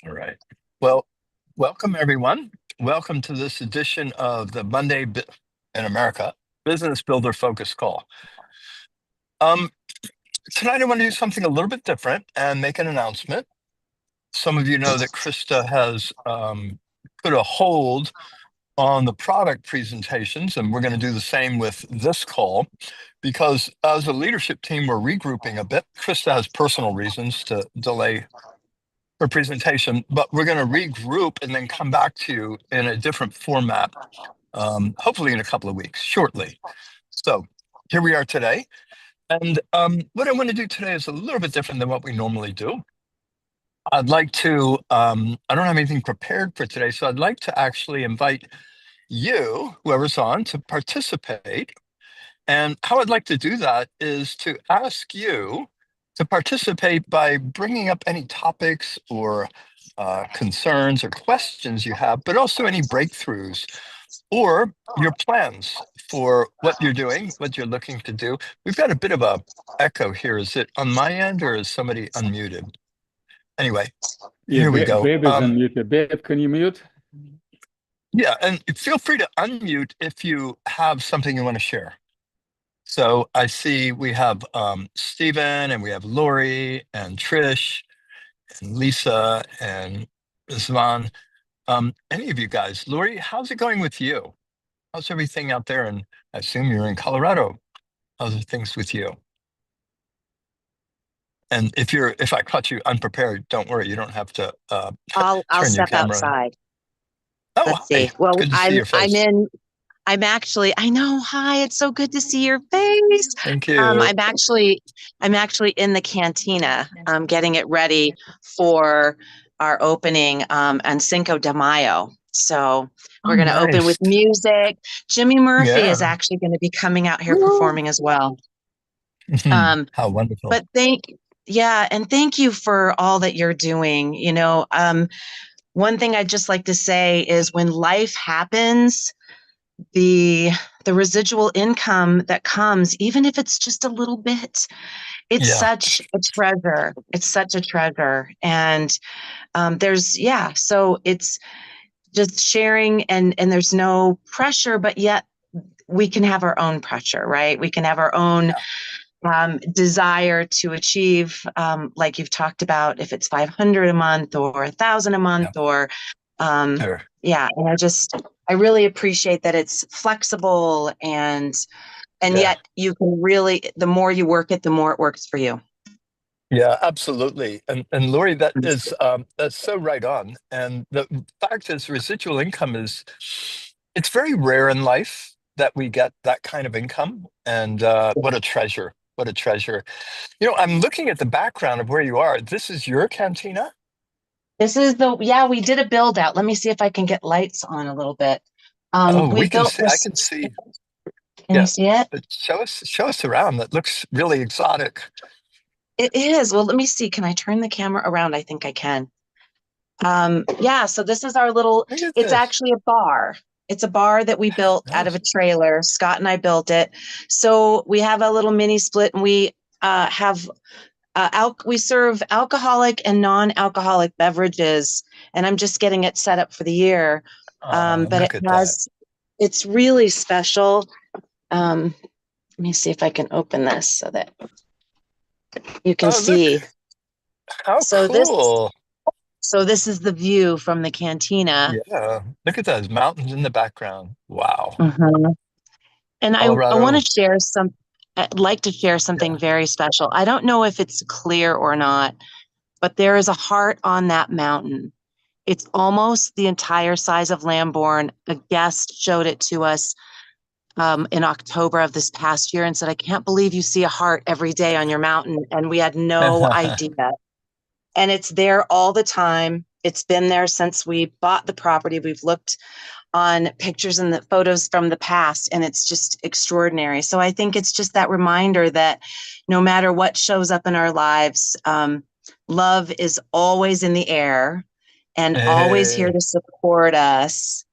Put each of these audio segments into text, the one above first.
All right. Well, welcome everyone. Welcome to this edition of the in America Business Builder Focus Call. Um, Tonight I want to do something a little bit different and make an announcement. Some of you know that Krista has put a hold on the product presentations, and we're going to do the same with this call because as a leadership team, we're regrouping a bit. Krista has personal reasons to delay her presentation, but we're going to regroup and then come back to you in a different format, hopefully in a couple of weeks, shortly. So here we are today. And what I want to do today is a little bit different than what we normally do. I'd like to, I don't have anything prepared for today, so I'd like to actually invite you, whoever's on, to participate. And how I'd like to do that is to ask you to participate by bringing up any topics or concerns or questions you have, but also any breakthroughs or your plans for what you're doing, what you're looking to do. We've got a bit of a echo here. Is it on my end or is somebody unmuted? Anyway, Yeah, here we go. Babe is unmuted. Babe, can you mute? Yeah, and feel free to unmute if you have something you want to share. So I see we have Stephen and we have Lori and Trish and Lisa and Zvan. Any of you guys, Lori, how's it going with you? How's everything out there? And I assume you're in Colorado. How's things with you? And if I caught you unprepared, don't worry, you don't have to I'll turn your step camera on. outside. Oh, Let's hi. see. Well, Good to see your I'm face. in. I'm actually. I know. Hi. It's so good to see your face. Thank you. I'm actually in the cantina, getting it ready for our opening on Cinco de Mayo. So we're going to open Nice. with music. Jimmy Murphy is Yeah. actually going to be coming out here Woo. performing as well. How wonderful. But thank you for all that you're doing. One thing I'd just like to say is when life happens, the residual income that comes, even if it's just a little bit, it's Yeah. such a treasure. It's such a treasure. And so it's just sharing and there's no pressure, but yet we can have our own pressure, right? We can have our own desire to achieve, like you've talked about, if it's 500 a month or 1,000 a month or Sure. yeah. And I really appreciate that it's flexible and yet you can really, the more you work it, the more it works for you. Yeah, absolutely. And Lori, that's so right on. And the fact is residual income it's very rare in life that we get that kind of income. And what a treasure. What a treasure. I'm looking at the background of where you are. This is your cantina? This is we did a build out. Let me see if I can get lights on a little bit. We We can built see, I this. can see. Can Yeah. you see it? But show us around. That looks really exotic. It is. Well, let me see. Can I turn the camera around? I think I can. So this is our little, Look at it's this. actually a bar. It's a bar that we built out of Nice. a trailer. Scott and I built it. So we have a little mini split and we we serve alcoholic and non-alcoholic beverages. And I'm just getting it set up for the year. But Look at that. it's really special. Let me see if I can open this so that you can Look, see. how So cool. this is the view from the cantina. Yeah. Look at those mountains in the background. Wow. Mhm. And I want Colorado. to I'd like to share something Yeah. very special. I don't know if it's clear or not, but there is a heart on that mountain. It's almost the entire size of Lambourne. A guest showed it to us in October of this past year and said, I can't believe you see a heart every day on your mountain. And we had no idea. And it's there all the time. It's been there since we bought the property. We've looked on pictures and the photos from the past, and it's just extraordinary. So I think it's just that reminder that no matter what shows up in our lives, love is always in the air and always here Hey. to support us.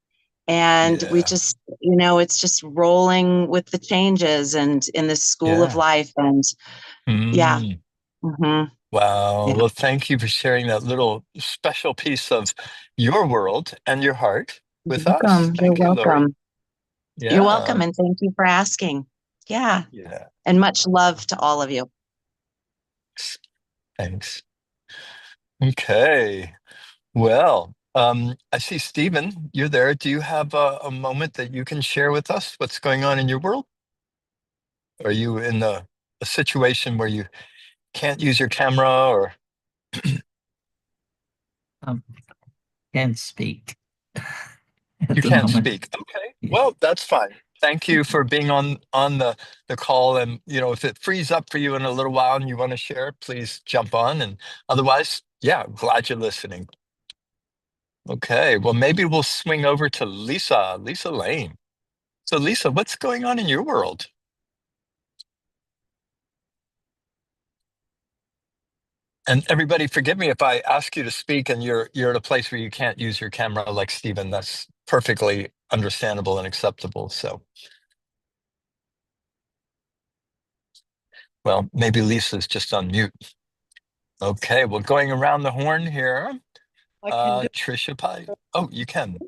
And we Yeah. just, it's just rolling with the changes and in this school of Yeah. life. And yeah. Mm. Mm-hmm. Wow. Yeah. Well, thank you for sharing that little special piece of your world and your heart You're with us. welcome. You're Thank you, Lori. welcome. You're Yeah. welcome. And thank you for asking. Yeah. Yeah. And much love to all of you. Thanks. Okay. Well, I see Stephen, you're there. Do you have a moment that you can share with us what's going on in your world? Are you in a situation where you can't use your camera or Um, can't speak at you the can't moment. speak? Okay. Yeah. Well, that's fine. Thank you for being on the call. And if it frees up for you in a little while and you want to share, please jump on. And otherwise, yeah, glad you're listening. Okay. Well, maybe we'll swing over to Lisa Lane. So Lisa, what's going on in your world? And everybody, forgive me if I ask you to speak and you're at a place where you can't use your camera like Stephen. That's perfectly understandable and acceptable. So, well, maybe Lisa's just on mute. Okay, well, going around the horn here, I can do. Trisha Pie. Oh, you can.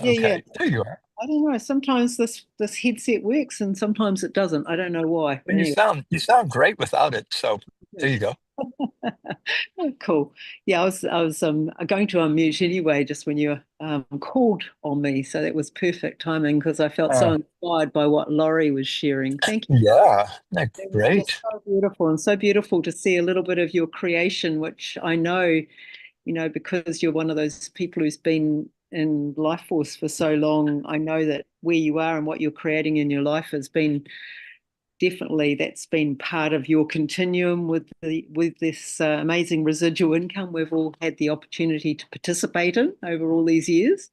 Yeah, yeah. Okay, there you are. I don't know. Sometimes this headset works and sometimes it doesn't. I don't know why. But Well, you anyway, sound great without it. So there you go. cool. Yeah, I was going to unmute anyway just when you called on me, so that was perfect timing because I felt so Uh, inspired by what Laurie was sharing. Thank you. yeah, It was just great. so beautiful and so beautiful to see a little bit of your creation, which I know, because you're one of those people who's been in life force for so long. I know that where you are and what you're creating in your life has been definitely, that's been part of your continuum with this amazing residual income we've all had the opportunity to participate in over all these years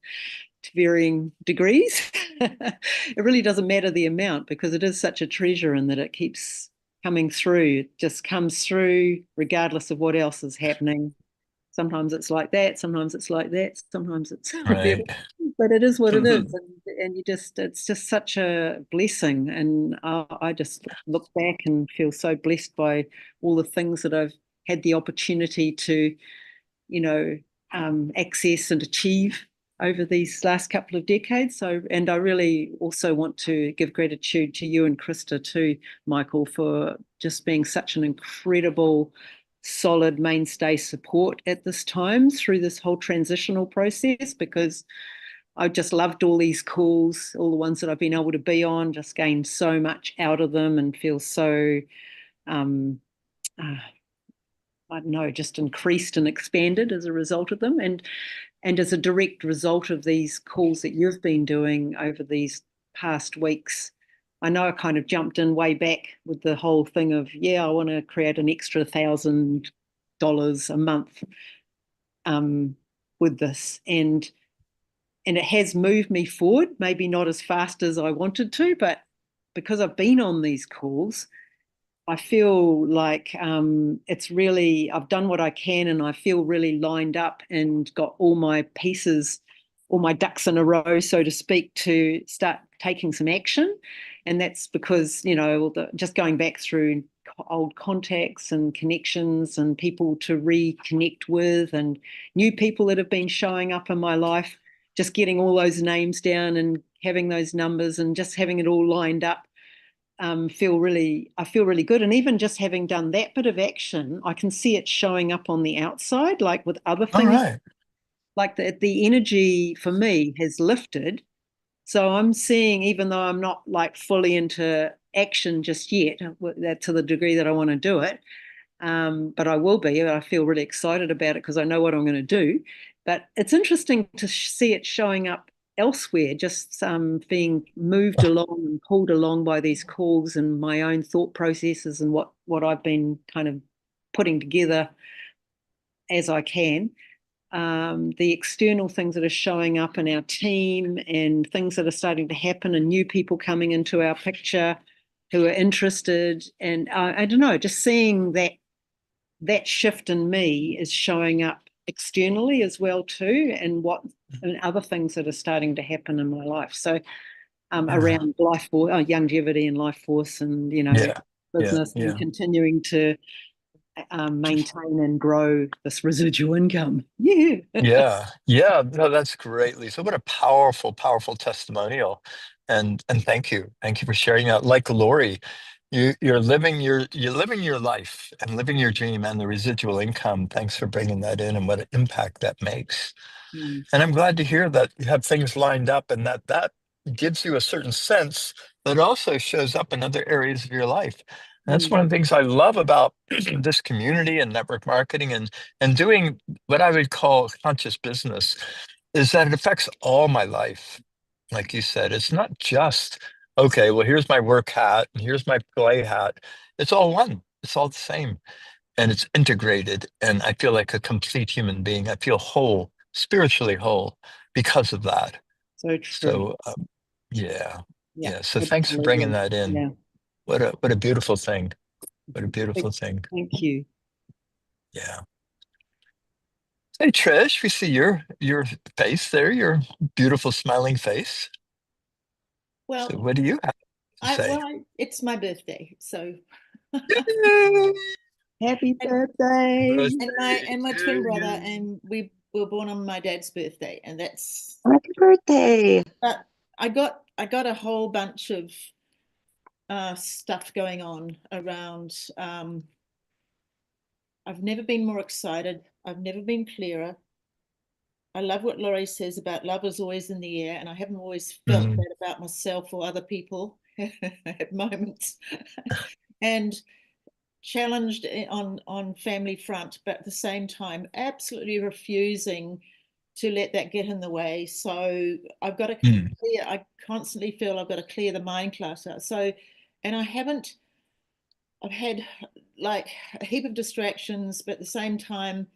to varying degrees. It really doesn't matter the amount because it is such a treasure and that it keeps coming through. It just comes through regardless of what else is happening. Sometimes it's like that, sometimes it's like that, sometimes it's the other, Right. but it is what it is, and it's just such a blessing, and I just look back and feel so blessed by all the things that I've had the opportunity to, you know, access and achieve over these last couple of decades. So, and I really also want to give gratitude to you and Krista too, Michael, for just being such an incredible, solid mainstay support at this time through this whole transitional process, because I just loved all these calls, all the ones that I've been able to be on, just gained so much out of them and feel so um, uh, I don't know, just increased and expanded as a result of them. And as a direct result of these calls that you've been doing over these past weeks, I know I kind of jumped in way back with the whole thing of, yeah, I want to create an extra $1,000 a month with this. And it has moved me forward, maybe not as fast as I wanted to, but because I've been on these calls, I feel like it's really, I've done what I can and I feel really lined up and got all my pieces, all my ducks in a row, so to speak, to start taking some action. And that's because, just going back through old contacts and connections and people to reconnect with and new people that have been showing up in my life, just getting all those names down and having those numbers and just having it all lined up. I feel really good. And even just having done that bit of action, I can see it showing up on the outside, like with other All things, right. like the energy for me has lifted. So I'm seeing, even though I'm not like fully into action just yet, that to the degree that I want to do it, but I will be. I feel really excited about it because I know what I'm going to do. But it's interesting to see it showing up elsewhere, just being moved along and pulled along by these calls and my own thought processes and what I've been kind of putting together as I can. The external things that are showing up in our team and things that are starting to happen and new people coming into our picture who are interested. And I don't know, just seeing that shift in me is showing up externally as well too, and other things that are starting to happen in my life. So around life force, longevity and life force, and Yeah. Yeah. business, and Yeah. continuing to maintain and grow this residual income. Yeah. Yeah, no, that's great, Lisa. What a powerful, powerful testimonial. And thank you. Thank you for sharing that. Like Lori, you're living your life and living your dream and the residual income. Thanks for bringing that in and what an impact that makes. Mm. And I'm glad to hear that you have things lined up and that gives you a certain sense that also shows up in other areas of your life. And that's one of the things I love about this community and network marketing and doing what I would call conscious business is that it affects all my life. Like you said, it's not just, okay, well, here's my work hat and here's my play hat. It's all one. It's all the same and it's integrated. And I feel like a complete human being. I feel whole, spiritually whole because of that. So true. So, yeah. Yeah, Yeah. So thanks for bringing that in. Yeah. What a beautiful thing. What a beautiful thing. Thank you. Yeah. Hey Trish, we see your face there, your beautiful smiling face. Well, So what do you have to say? it's my birthday, so Happy birthday. and my twin brother, and we were born on my dad's birthday, and that's. Happy birthday. But I got a whole bunch of stuff going on around. I've never been more excited. I've never been clearer. I love what Laurie says about love is always in the air, and I haven't always felt that about myself or other people at moments. And challenged on family front, but at the same time, absolutely refusing to let that get in the way. So I've got to clear. I constantly feel I've got to clear the mind clutter. So, and I haven't. I've had like a heap of distractions, but at the same time,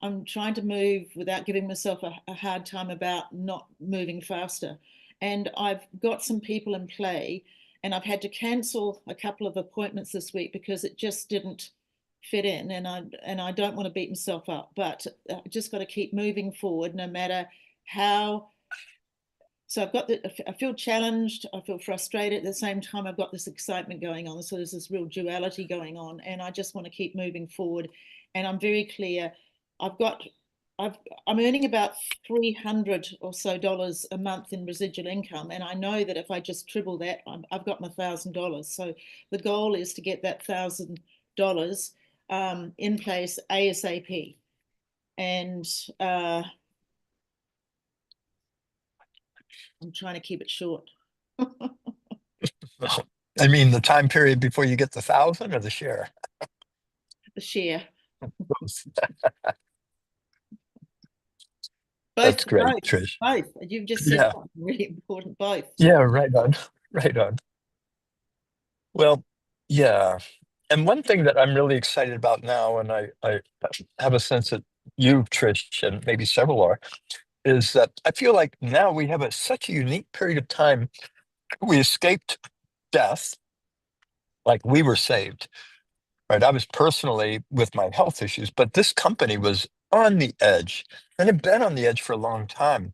I'm trying to move without giving myself a hard time about not moving faster. And I've got some people in play, and I've had to cancel a couple of appointments this week because it just didn't fit in. And I don't want to beat myself up, but I just got to keep moving forward no matter how. So I feel challenged, I feel frustrated. At the same time, I've got this excitement going on. So there's this real duality going on, and I just want to keep moving forward. And I'm very clear. I'm earning about $300 or so a month in residual income, and I know that if I just triple that, I've got my $1,000. So the goal is to get that $1,000 in place ASAP, and I'm trying to keep it short. I mean, the time period before you get the 1,000 or the share? The share. That's great, both, Trish. Both. You've just said something really important. Both. Yeah, right on. Right on. Well, yeah. And one thing that I'm really excited about now, and I have a sense that you, Trish, and maybe several are, is that I feel like now we have such a unique period of time. We escaped death, like we were saved, right? I was personally with my health issues, but this company was on the edge and had been on the edge for a long time.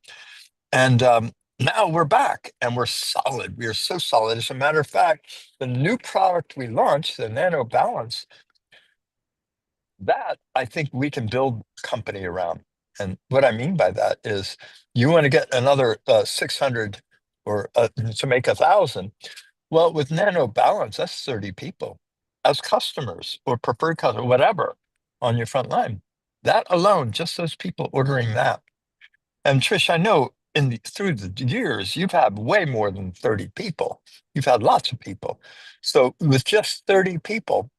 And now we're back and we're solid. We are so solid. As a matter of fact, the new product we launched, the Nano Balance, that I think we can build a company around. And what I mean by that is you want to get another 600 or to make 1,000. Well, with Nano Balance, that's 30 people as customers or preferred customers, whatever, on your front line. That alone, just those people ordering that. And Trish, I know through the years, you've had way more than 30 people. You've had lots of people. So with just 30 people,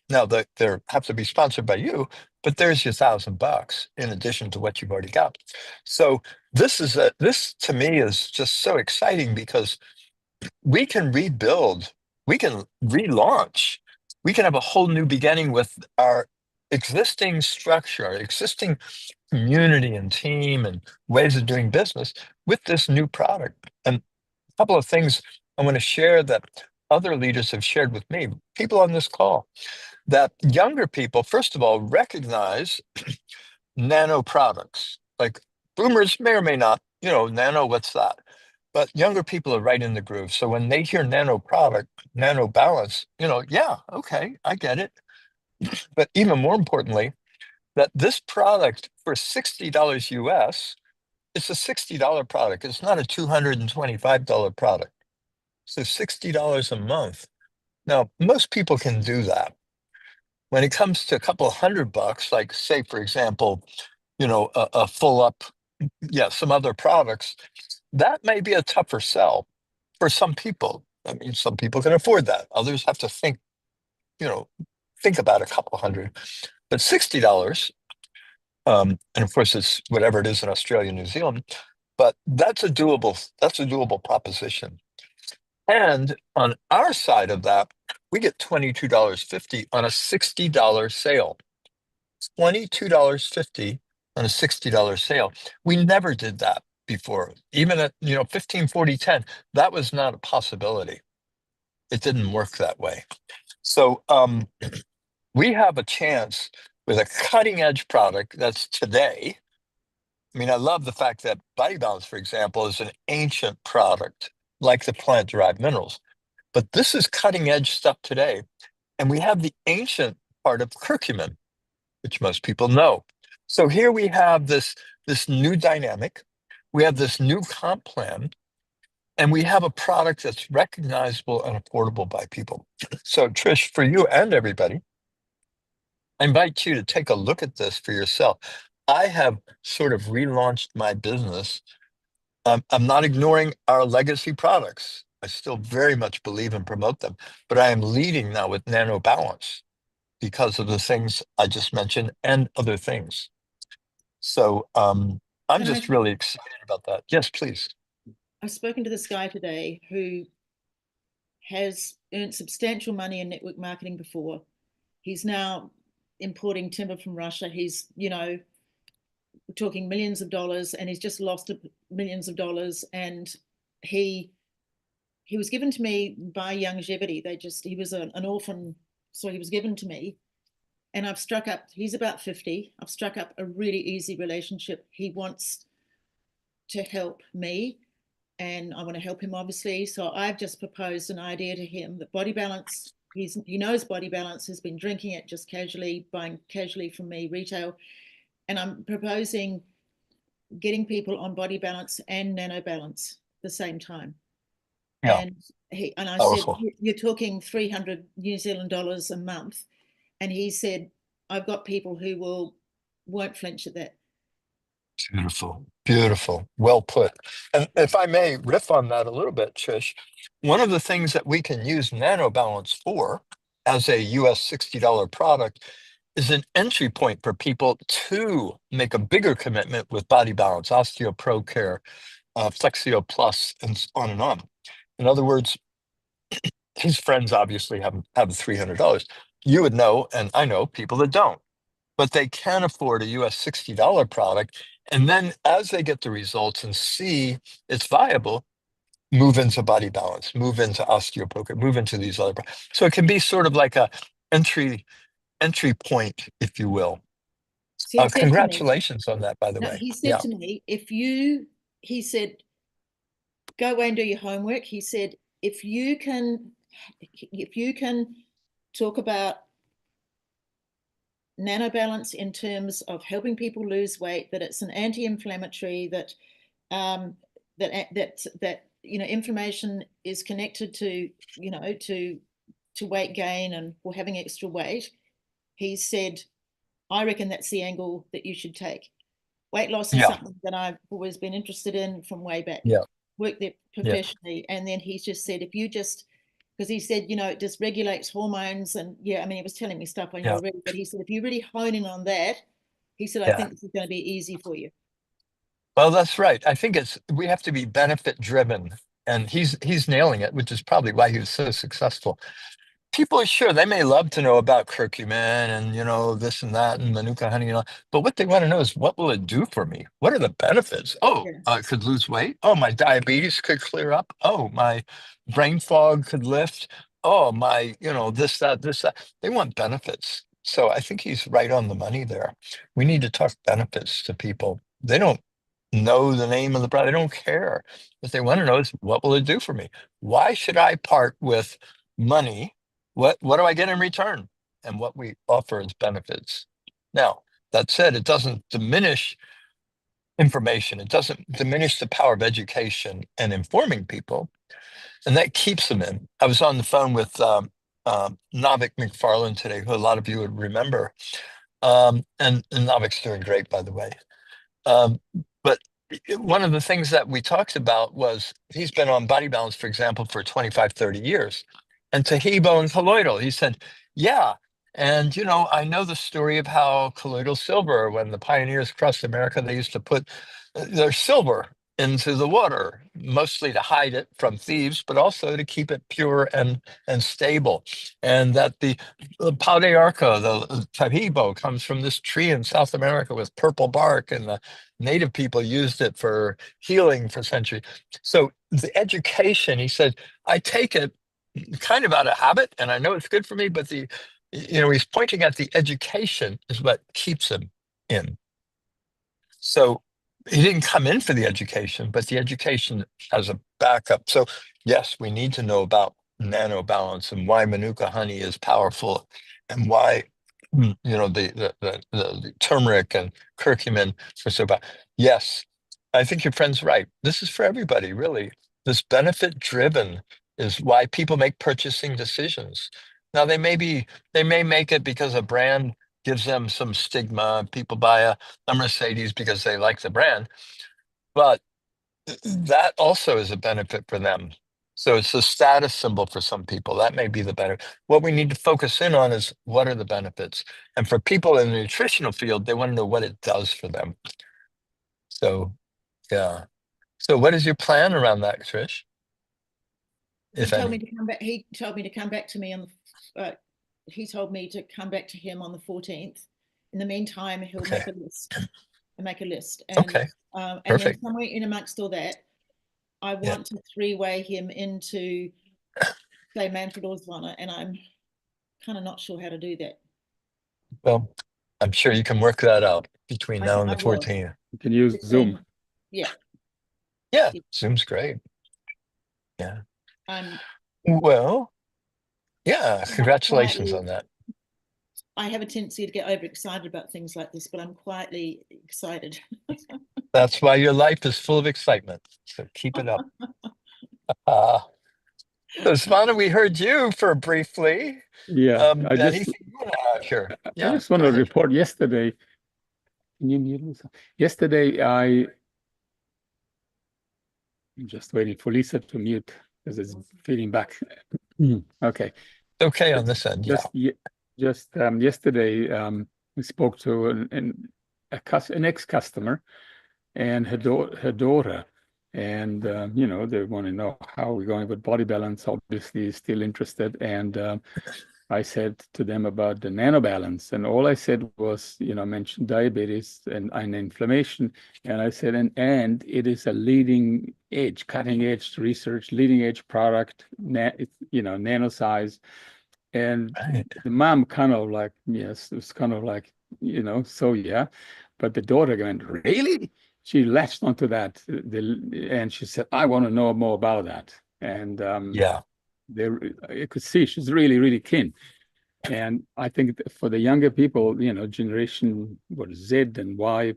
now they have to be sponsored by you, but there's your $1,000 in addition to what you've already got. So this to me is just so exciting because we can rebuild, we can relaunch, we can have a whole new beginning with our existing structure, our existing community and team and ways of doing business with this new product. And a couple of things I want to share that other leaders have shared with me, people on this call, that younger people, first of all, recognize nano products. Like boomers may or may not, nano, what's that? But younger people are right in the groove. So when they hear nano product, nano balance, yeah, okay, I get it. but even more importantly, that this product for $60 US, it's a $60 product. It's not a $225 product. So $60 a month. Now, most people can do that. When it comes to a couple $100, like say, for example, a full up, some other products, that may be a tougher sell for some people. I mean, some people can afford that. Others have to think about a couple hundred. But $60, and of course it's whatever it is in Australia, New Zealand, but that's a doable proposition. And on our side of that, we get $22.50 on a $60 sale. $22.50 on a $60 sale. We never did that before. Even at 15, 40, 10, that was not a possibility. It didn't work that way. So we have a chance with a cutting edge product that's today. I mean, I love the fact that Body Balance, for example, is an ancient product like the plant-derived minerals. But this is cutting edge stuff today. And we have the ancient part of curcumin, which most people know. So here we have this new dynamic. We have this new comp plan. And we have a product that's recognizable and affordable by people. So Trish, for you and everybody, I invite you to take a look at this for yourself. I have sort of relaunched my business. I'm not ignoring our legacy products. I still very much believe and promote them, but I am leading now with Nano Balance because of the things I just mentioned and other things. So I'm Can just I- really excited about that. Yes, please. I've spoken to this guy today who has earned substantial money in network marketing before. He's now importing timber from Russia. He's, we're talking millions of dollars, and he's just lost millions of dollars. And he was given to me by Longevity. He was an orphan, so he was given to me. And I've struck up, he's about 50. I've struck up a really easy relationship. He wants to help me, and I want to help him, obviously. So I've just proposed an idea to him that Body Balance, he knows Body Balance, has been drinking it just casually, buying casually from me, retail. And I'm proposing getting people on Body Balance and Nano Balance at the same time. Yeah. And I Powerful. said, you're talking 300 New Zealand dollars a month. And he said, I've got people who won't flinch at that. Beautiful, beautiful, well put. And if I may riff on that a little bit, Trish, one of the things that we can use Nano Balance for as a US $60 product is an entry point for people to make a bigger commitment with Body Balance, Osteo Pro Care, Flexio Plus, and on and on. In other words, his friends obviously have $300. You would know, and I know people that don't, but they can afford a US $60 product. And then as they get the results and see it's viable, move into Body Balance, move into osteoporosis, move into these other. So it can be sort of like a entry point, if you will. So he said to me, Congratulations on that, by the no, way. he said to me, he said, go away and do your homework. He said, if you can talk about Nano Balance in terms of helping people lose weight, that it's an anti-inflammatory, that inflammation is connected to weight gain and or having extra weight. He said, I reckon that's the angle that you should take. Weight loss is Yeah. something that I've always been interested in from way back. Yeah. Worked there professionally. And then he just said, because he said, it just regulates hormones. And I mean, he was telling me stuff I knew already, but he said, if you really hone in on that, he said, I think this is going to be easy for you. Well, that's right. I think we have to be benefit driven, and he's nailing it, which is probably why he was so successful. People are sure they may love to know about curcumin and this and that and manuka honey and all, but what they want to know is, what will it do for me? What are the benefits? Oh, it could lose weight. Oh, my diabetes could clear up. Oh, my brain fog could lift. Oh, my this that. They want benefits. So I think he's right on the money there. We need to talk benefits to people. They don't know the name of the product. They don't care. What they want to know is, what will it do for me? Why should I part with money? What do I get in return? and what we offer as benefits. Now, that said, it doesn't diminish information. It doesn't diminish the power of education and informing people, and that keeps them in. I was on the phone with Navik McFarlane today, who a lot of you would remember, and Navik's doing great, by the way. But one of the things that we talked about was he's been on Body Balance, for example, for 25, 30 years. And Tahibo and colloidal, he said, yeah. And, I know the story of how colloidal silver, when the pioneers crossed America, they used to put their silver into the water, mostly to hide it from thieves, but also to keep it pure and stable. And that the pau de arco, the tahibo, comes from this tree in South America with purple bark, and the native people used it for healing for centuries. So the education, he said, I take it kind of out of habit, and I know it's good for me, but he's pointing at the education is what keeps him in. So he didn't come in for the education, but the education as a backup. So yes, we need to know about nano balance and why Manuka honey is powerful, and why the turmeric and curcumin are so bad. Yes, I think your friend's right. This is for everybody, really. This benefit driven is why people make purchasing decisions. Now they may make it because a brand gives them some stigma. People buy a Mercedes because they like the brand, but that also is a benefit for them. So it's a status symbol for some people. That may be the benefit. What we need to focus in on is what are the benefits. And for people in the nutritional field, they want to know what it does for them. So, yeah. So what is your plan around that, Trish? He told me to come back. He told me to come back to me on the. He told me to come back to him on the 14th. In the meantime, he'll make a list. Make a list. And, okay. And then somewhere in amongst all that, I want to three-way him into, say, Manfred Oswana, and I'm kind of not sure how to do that. Well, I'm sure you can work that out between now and the 14th. You can use Zoom. Yeah. Yeah, Zoom's great. Yeah. Well, yeah, congratulations on that. I have a tendency to get overexcited about things like this, but I'm quietly excited. That's why your life is full of excitement. So keep it up. So Svana, we heard you for briefly. Yeah, I just want to report yesterday. Can you mute me? Yesterday, I'm just waiting for Lisa to mute because it's feeding back. Okay. Okay on this end. Just yesterday, we spoke to an ex-customer and her daughter, and they want to know how we're going with Body Balance. Obviously, still interested, and I said to them about the Nano Balance, and all I said was, mention diabetes and inflammation, and I said, and it is a leading edge, cutting edge research, leading edge product, nano size. And the mom kind of like, yes, it was kind of like, so yeah. But the daughter went, really? She latched onto that. And she said, I want to know more about that. And you could see she's really, really keen. And I think for the younger people, generation Z and Y,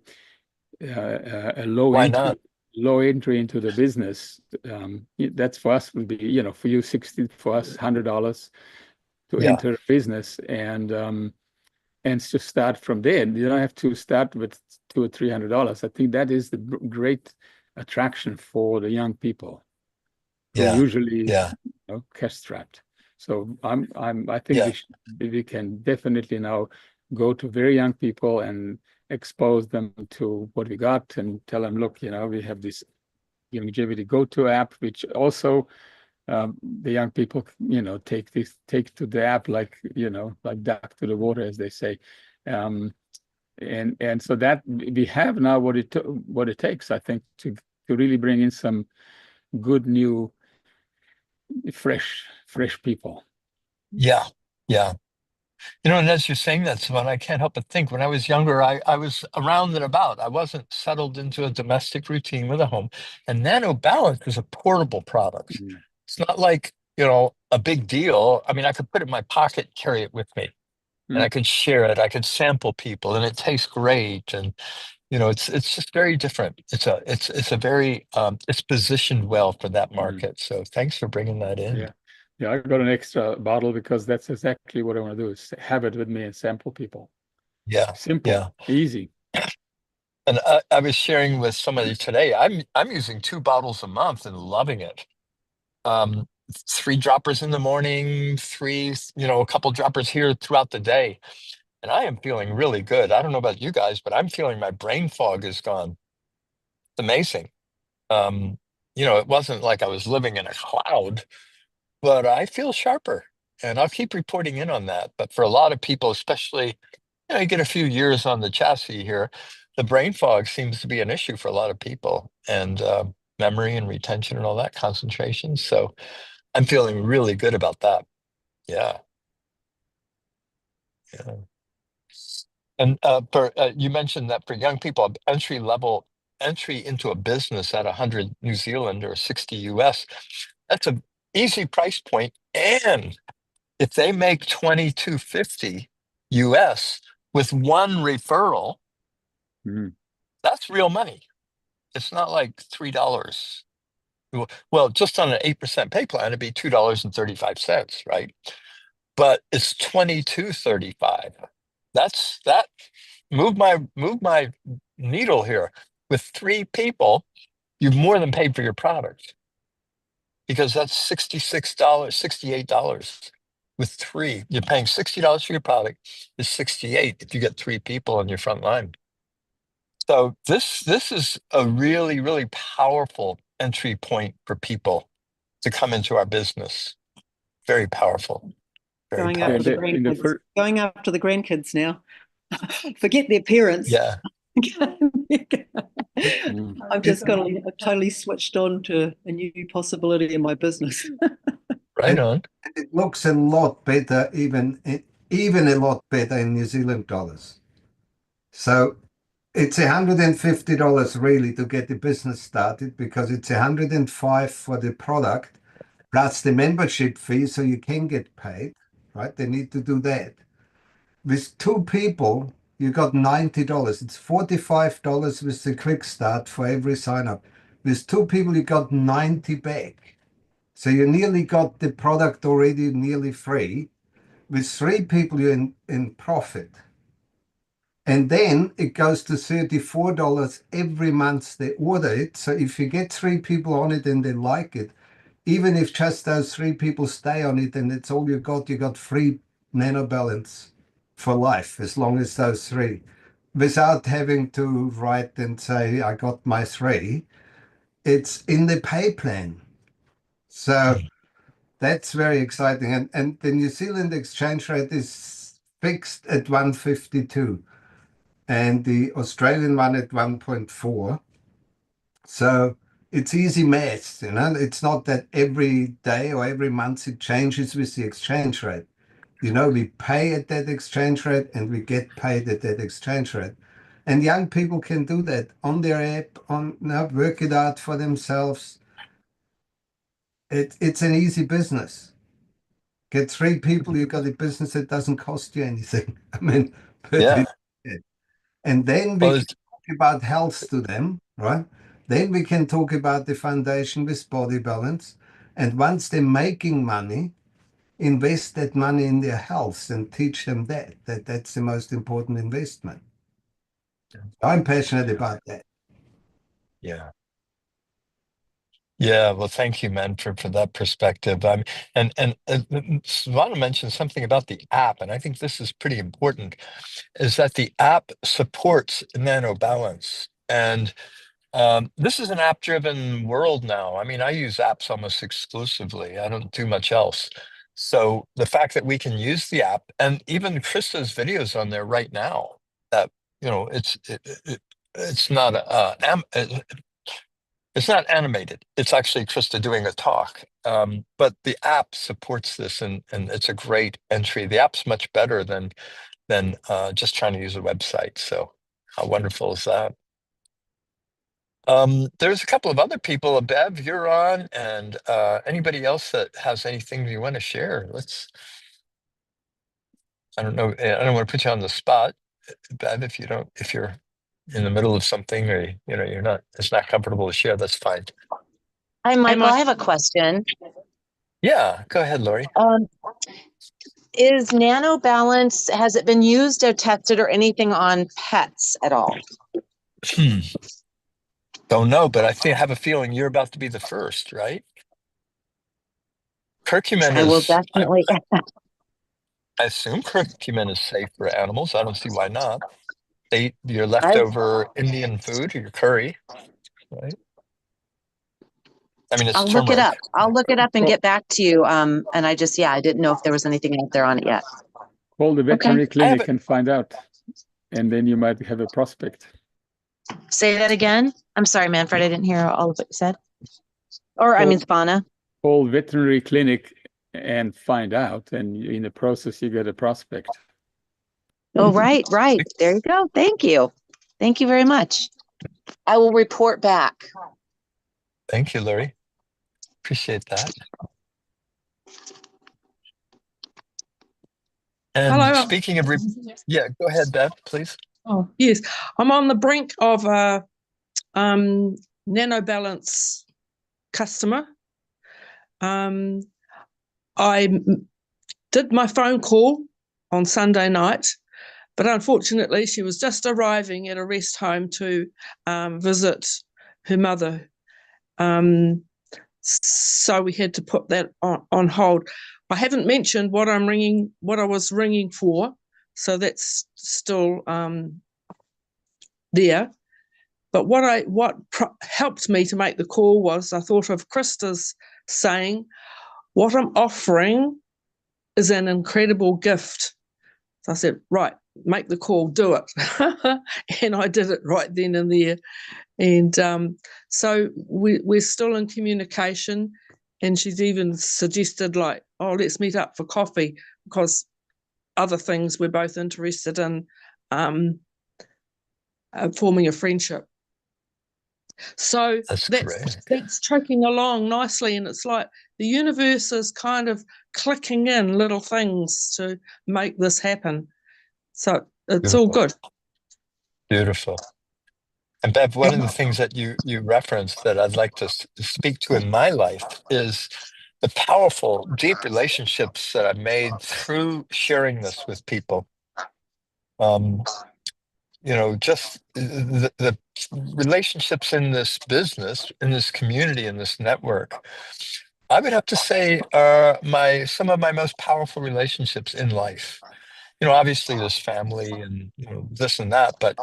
a low entry into the business, that's for us would be, for you 60, for us $100 to enter a business, and to start from there. You don't have to start with $200 or $300. I think that is the great attraction for the young people who usually cash strapped. So I think we can definitely now go to very young people and expose them to what we got and tell them, look, we have this longevity go-to app, which also the young people, take to the app like duck to the water, as they say, and so that we have now what it takes, I think, to really bring in some good new fresh people. Yeah. And as you're saying that, Savannah, I can't help but think when I was younger, I was around and about. I wasn't settled into a domestic routine with a home. And Nano Balance is a portable product. It's not like, a big deal. I mean, I could put it in my pocket, carry it with me. and I could share it. I could sample people, and it tastes great. And it's just very different. It's a very it's positioned well for that market. So thanks for bringing that in. Yeah. Yeah, I got an extra bottle because that's exactly what I want to do, is have it with me and sample people. Yeah, Simple, yeah. easy. And I was sharing with somebody today. I'm using 2 bottles a month and loving it. 3 droppers in the morning, a couple droppers here throughout the day. And I am feeling really good. I don't know about you guys, but I'm feeling my brain fog is gone. It's amazing. It wasn't like I was living in a cloud, but I feel sharper. And I'll keep reporting in on that. But for a lot of people, especially, you get a few years on the chassis here, the brain fog seems to be an issue for a lot of people, and memory and retention and all that, concentration. So I'm feeling really good about that. Yeah. Yeah. And you mentioned that for young people, entry into a business at 100 New Zealand or 60 US, that's a easy price point. And if they make 2250 US with one referral, that's real money. It's not like $3. Well, just on an 8% pay plan, it'd be $2.35, right? But it's 22.35. That move my needle here. With 3 people, you've more than paid for your product, because that's $66, $68. With 3, you're paying $60 for your product. It's 68 if you get 3 people on your front line. So this is a really, really powerful entry point for people to come into our business. Very powerful. Very Going powerful. after the grandkids. Going after the grandkids now. Forget their parents. Yeah. I'm just going to totally switched on to a new possibility in my business. Right on. It looks a lot better, even a lot better in New Zealand dollars. So it's $150 really to get the business started, because it's $105 for the product plus the membership fee, so you can get paid, right? They need to do that. With 2 people, you got $90. It's $45 with the quick start for every sign up. With 2 people, you got 90 back. So you nearly got the product already nearly free. With 3 people, you're in profit. And then it goes to $34 every month they order it. So if you get 3 people on it and they like it, even if just those 3 people stay on it and it's all you got free nanobalance for life, as long as those 3, without having to write and say, I got my 3. It's in the pay plan. So that's very exciting. And the New Zealand exchange rate is fixed at 152 and the Australian one at 1.4. So it's easy maths, It's not that every day or every month it changes with the exchange rate. We pay at that exchange rate and we get paid at that exchange rate. And young people can do that on their app, work it out for themselves. It's an easy business. Get 3 people, you got a business that doesn't cost you anything. I mean, Yeah. And then we Well, can talk about health to them, right? Then we can talk about the foundation with body balance. And once they're making money, invest that money in their health and teach them that's the most important investment. I'm passionate about that. yeah. Yeah, well, thank you, man, for that perspective. And Savannah mentioned something about the app, and I think this is pretty important, is that the app supports Nano Balance. And this is an app-driven world now. I mean, I use apps almost exclusively. I don't do much else. So the fact that we can use the app, and even Krista's videos on there right now, that it's not it's not animated. It's actually Krista doing a talk. But the app supports this, and it's a great entry. The app's much better than just trying to use a website. So how wonderful is that? There's a couple of other people. Bev, you're on, and anybody else that has anything you want to share? I don't know. I don't want to put you on the spot, Bev, if you're in the middle of something or, it's not comfortable to share, that's fine. Hi, Michael. I have a question. Yeah, go ahead, Lori. Is Nano Balance, has it been used or tested or anything on pets at all? Don't know, but I have a feeling you're about to be the first, right? Curcumin I will definitely. I assume curcumin is safe for animals. I don't see why not. They eat your leftover Indian food or your curry, right? I mean, it's I'll look it turmeric. up. I'll look it up and get back to you. And I didn't know if there was anything out there on it yet. Call the veterinary I clinic and find out, and then you might have a prospect. Say that again. I'm sorry, Manfred. I didn't hear all of what you said. Or, Spana. Call veterinary clinic and find out, and in the process, you get a prospect. Oh, right. There you go. Thank you. Thank you very much. I will report back. Thank you, Larry. Appreciate that. And hello. Speaking of, yeah, go ahead, Bev, please. Oh, yes. I'm on the brink of a NanoBalance customer. I did my phone call on Sunday night, but unfortunately she was just arriving at a rest home to visit her mother. So we had to put that on hold. I haven't mentioned what I was ringing for, so that's still there. But what helped me to make the call was I thought of Krista's saying, "What I'm offering is an incredible gift." So I said, "Right, make the call, do it," and I did it right then and there. And so we're still in communication, and she's even suggested, like, "Oh, let's meet up for coffee," because other things we're both interested in, forming a friendship. So that's tracking along nicely, and it's like the universe is kind of clicking in little things to make this happen. So it's all good. Beautiful. And Bev, one of the things that you referenced that I'd like to speak to in my life is the powerful, deep relationships that I've made through sharing this with people. Just the relationships in this business, in this community, in this network, I would have to say are some of my most powerful relationships in life. Obviously there's family and this and that, but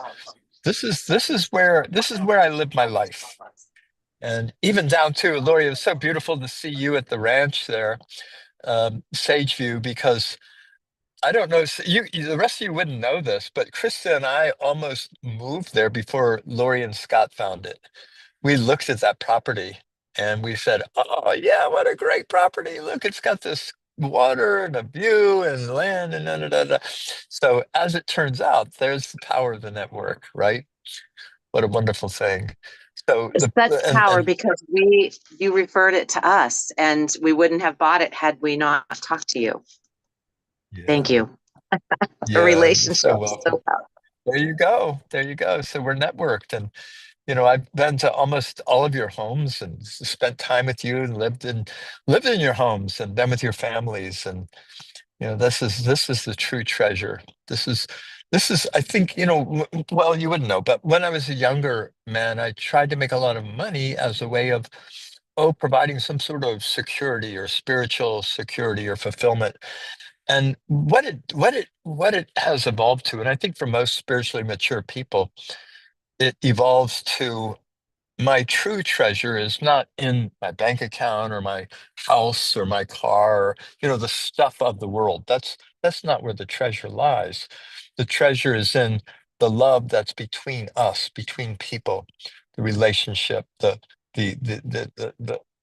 this is where I live my life. And even down to, Lori, it was so beautiful to see you at the ranch there, Sageview, because I don't know, the rest of you wouldn't know this, but Krista and I almost moved there before Lori and Scott found it. We looked at that property and we said, "Oh yeah, what a great property. Look, it's got this water and a view and land and da, da, da, da." So as it turns out, there's the power of the network, right? What a wonderful thing. So Such power, because you referred it to us, and we wouldn't have bought it had we not talked to you. Yeah. Thank you. Yeah, A relationship. so welcome. There you go. So we're networked, and I've been to almost all of your homes and spent time with you and lived in your homes and been with your families, and this is the true treasure. This is I think well, you wouldn't know, but when I was a younger man, I tried to make a lot of money as a way of providing some sort of security or spiritual security or fulfillment. And what it has evolved to, and I think for most spiritually mature people, it evolves to my true treasure is not in my bank account or my house or my car, or, the stuff of the world. That's not where the treasure lies. The treasure is in the love that's between us, between people, the relationship, the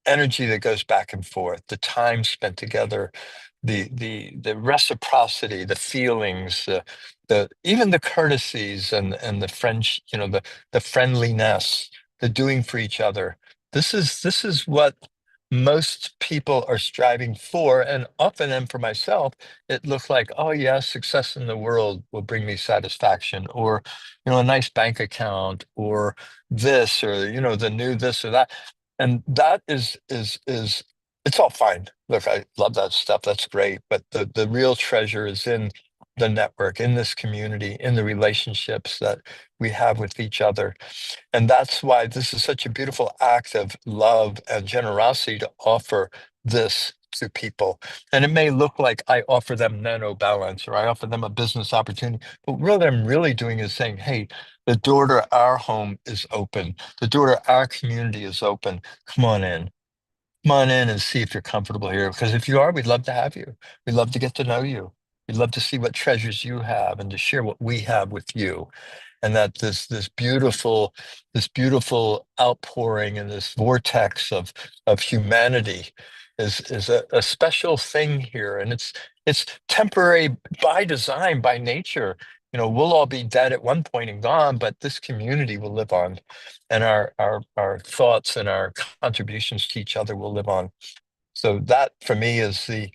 energy that goes back and forth, the time spent together, the reciprocity, the feelings, the even the courtesies and the French, the friendliness, the doing for each other. This is what most people are striving for. And often, and for myself, it looked like, oh yeah, success in the world will bring me satisfaction, or, a nice bank account, or this, or, the new this or that. And that is it's all fine. Look, I love that stuff. That's great. But the real treasure is in the network, in this community, in the relationships that we have with each other. And that's why this is such a beautiful act of love and generosity to offer this to people. And it may look like I offer them nano balance or I offer them a business opportunity, but what I'm really doing is saying, hey, the door to our home is open. The door to our community is open. Come on in. Come on in and see if you're comfortable here. Because if you are, we'd love to have you. We'd love to get to know you. We'd love to see what treasures you have and to share what we have with you. And that this beautiful outpouring and this vortex of humanity is a special thing here. And it's temporary by design, by nature. We'll all be dead at one point and gone, but this community will live on, and our thoughts and our contributions to each other will live on. So that for me is the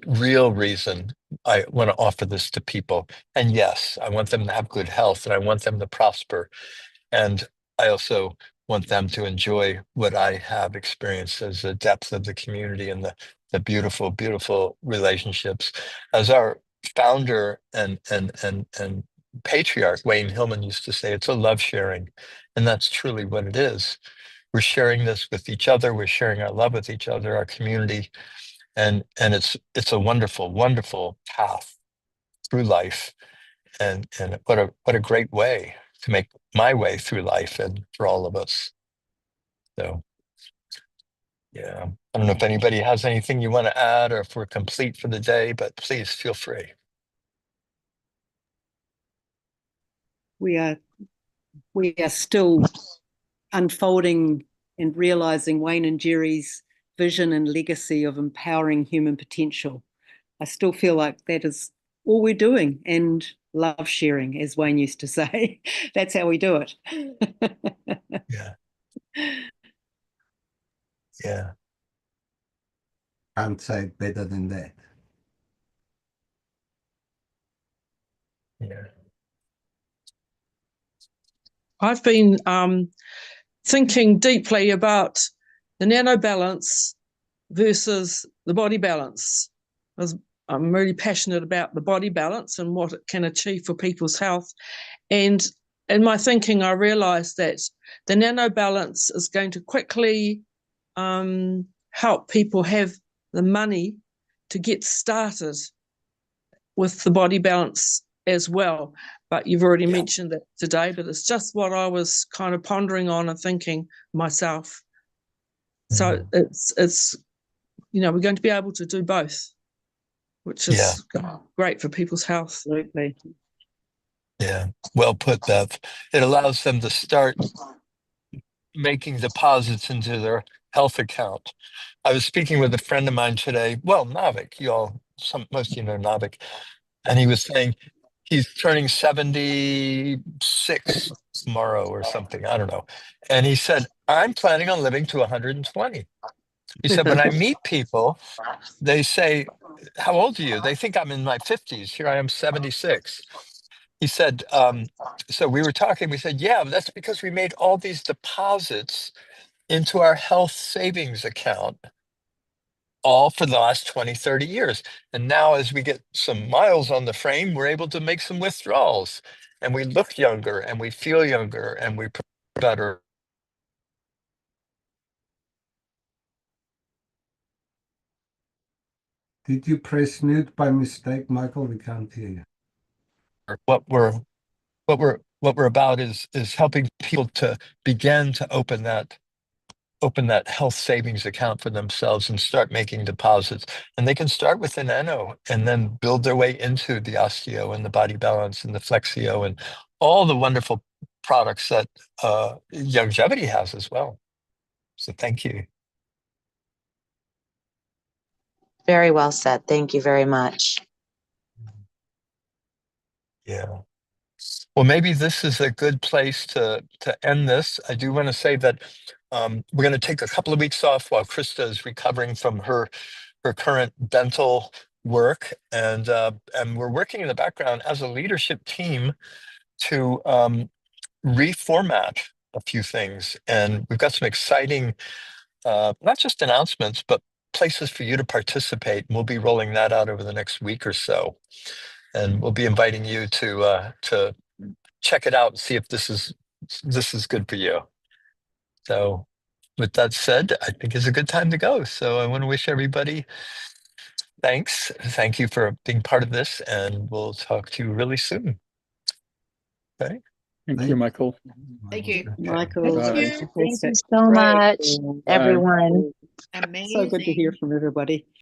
real reason I want to offer this to people. And yes, I want them to have good health and I want them to prosper. And I also want them to enjoy what I have experienced as the depth of the community and the beautiful, beautiful relationships. As our founder and patriarch Wayne Hillman used to say, it's a love sharing. And that's truly what it is. We're sharing this with each other. We're sharing our love with each other, our community, and it's a wonderful, wonderful path through life, and what a great way to make my way through life and for all of us. So, yeah, I don't know if anybody has anything you want to add or if we're complete for the day, but please feel free. We are still unfolding and realizing Wayne and Jerry's vision and legacy of empowering human potential. I still feel like that is all we're doing, and love sharing, as Wayne used to say. That's how we do it. Yeah. Yeah. Can't say it better than that. Yeah. I've been thinking deeply about the nano balance versus the body balance. I'm really passionate about the body balance and what it can achieve for people's health. And in my thinking, I realized that the nano balance is going to quickly help people have the money to get started with the body balance as well. But you've already mentioned that today, but it's just what I was kind of pondering on and thinking myself. So it's we're going to be able to do both, which is great for people's health. Absolutely. Yeah. Well put, Bev. It allows them to start making deposits into their health account. I was speaking with a friend of mine today. Well, Navik, most of you know Navik, and he was saying he's turning 76 tomorrow or something. I don't know. And he said, I'm planning on living to 120. He said, when I meet people, they say, how old are you? They think I'm in my 50s. Here I am, 76. He said, so we were talking, we said, yeah, that's because we made all these deposits into our health savings account, all for the last 20, 30 years. And now as we get some miles on the frame, we're able to make some withdrawals, and we look younger and we feel younger and we better. Did you press mute by mistake, Michael? We can't hear you. What we're about is helping people to begin to open that health savings account for themselves and start making deposits. And they can start with an nano and then build their way into the osteo and the body balance and the flexio and all the wonderful products that longevity has as well. So thank you. Very well said. Thank you very much. Yeah. Well, maybe this is a good place to end this. I do want to say that We're going to take a couple of weeks off while Krista is recovering from her current dental work, and we're working in the background as a leadership team to reformat a few things, and we've got some exciting not just announcements, but places for you to participate. And we'll be rolling that out over the next week or so, and we'll be inviting you to check it out and see if this is good for you. So with that said, I think it's a good time to go. So I want to wish everybody thanks. Thank you for being part of this, and we'll talk to you really soon. Okay. Thank you, Michael. Thank you. Michael, Bye. Thank you fantastic. so Great. much, Bye. everyone. So good to hear Amazing. from everybody.